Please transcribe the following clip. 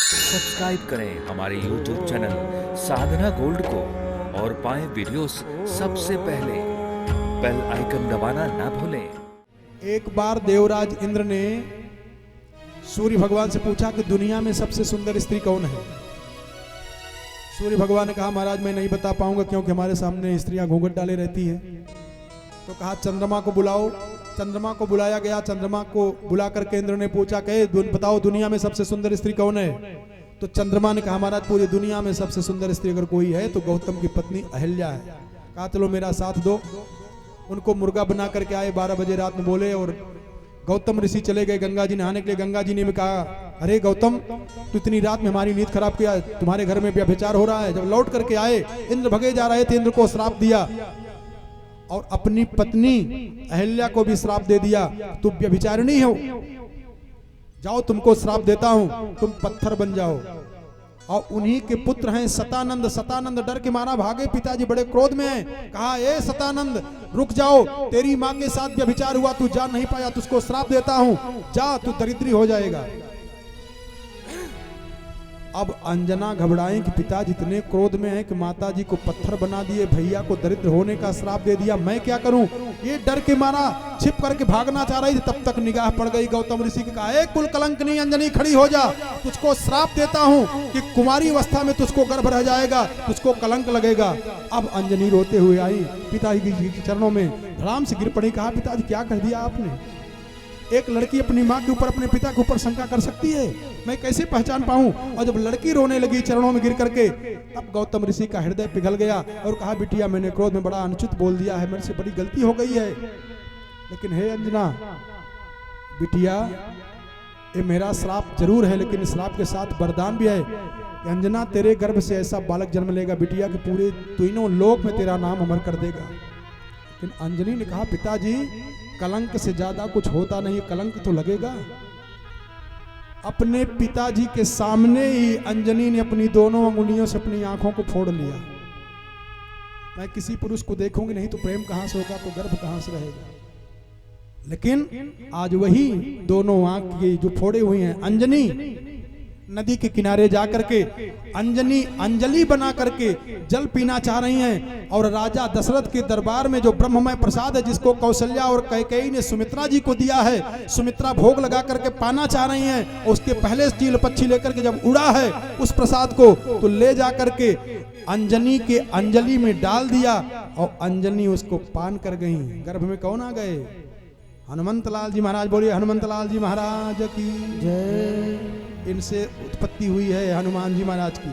Subscribe करें हमारे YouTube channel साधना gold को और पाएं वीडियोस सबसे पहले। बेल आइकन दबाना ना भूलें। एक बार देवराज इंद्र ने सूर्य भगवान से पूछा कि दुनिया में सबसे सुंदर स्त्री कौन है। सूर्य भगवान ने कहा महाराज मैं नहीं बता पाऊंगा क्योंकि हमारे सामने स्त्रियां घूंघट डाले रहती हैं। तो कहा चंद्रमा को बुलाओ। चंद्रमा को बुलाया गया। चंद्रमा को बुला करके इंद्र ने पूछा कि बताओ दुनिया में सबसे सुंदर स्त्री कौन है। तो चंद्रमा ने कहा महाराज पूरी दुनिया में सबसे सुंदर स्त्री अगर कोई है तो गौतम की पत्नी अहिल्या है। कहा चलो मेरा साथ दो। उनको मुर्गा बना करके आए 12 बजे रात में बोले और गौतम ऋषि चले गए गंगा जी नहाने के लिए। गंगा जी ने कहा अरे गौतम तू इतनी रात में हमारी नींद खराब किया, तुम्हारे घर में व्यभिचार हो रहा है। जब लौट करके आए इंद्र भगे जा रहे थे, इंद्र को श्राप दिया और अपनी पत्नी अहिल्या को भी श्राप दे दिया, तुम व्यभिचारिणी हो, जाओ तुमको श्राप देता हूं, तुम पत्थर बन जाओ। और उन्हीं के पुत्र हैं सतानंद। सतानंद डर के मारा भागे, पिताजी बड़े क्रोध में हैं। कहा ए सतानंद रुक जाओ, तेरी मां के साथ व्यभिचार हुआ, तू जा नहीं पाया, तुझको श्राप देता हूं, जा तू दरिद्री हो जाएगा। अब अंजना घबराई कि पिताजी इतने क्रोध में है कि माताजी को पत्थर बना दिए, भैया को दरिद्र होने का श्राप दे दिया, मैं क्या करूं। ये डर के मारा छिप करके भागना चाह रही थी, तब तक निगाह पड़ गई गौतम ऋषि की। कहा कुल कलंक नहीं अंजनी खड़ी हो जा, तुझको श्राप देता हूं कि कुमारी अवस्था में तुझको गर्भ रह जाएगा, तुझको कलंक लगेगा। अब अंजनी रोते हुए आई पिताजी के चरणों में, धड़ाम से गिर पड़ी। कहा पिताजी क्या कर दिया आपने। एक लड़की अपनी माँ के ऊपर अपने पिता के ऊपर शंका कर सकती है, मैं कैसे पहचान पाऊं। और जब लड़की रोने लगी चरणों में गिर करके, तब गौतम ऋषि का हृदय पिघल गया और कहा बिटिया मैंने क्रोध में बड़ा अनुचित बोल दिया है, मेरे से बड़ी गलती हो गई है। लेकिन हे अंजना बिटिया, ये मेरा श्राप जरूर है लेकिन श्राप के साथ वरदान भी है कि अंजना तेरे गर्भ से ऐसा बालक जन्म लेगा बिटिया कि पूरे तीनों लोक में तेरा नाम अमर कर देगा। लेकिन अंजनी ने कहा पिताजी कलंक से ज्यादा कुछ होता नहीं, कलंक तो लगेगा। अपने पिताजी के सामने ही अंजनी ने अपनी दोनों अंगुलियों से अपनी आंखों को फोड़ लिया। मैं किसी पुरुष को देखूंगी नहीं तो प्रेम कहां से होगा, तो गर्भ कहां से रहेगा। लेकिन आज वही दोनों आंख की जो फोड़े हुए हैं, अंजनी नदी के किनारे जाकर के अंजनी अंजलि बना करके जल पीना चाह रही हैं। और राजा दशरथ के दरबार में जो ब्रह्ममय प्रसाद है जिसको कौशल्या और कैकेयी ने सुमित्रा जी को दिया है, सुमित्रा भोग लगा करके पाना चाह रही हैं। उसके पहले चील पक्षी लेकर के जब उड़ा है उस प्रसाद को, तो ले जा करके अंजनी के अंजलि में डाल दिया और अंजनी उसको पान कर गई। गर्भ में कौन आ गए, हनुमंत लाल जी महाराज। बोलिए हनुमंत लाल जी महाराज की जय। इनसे उत्पत्ति हुई है हनुमान जी महाराज की।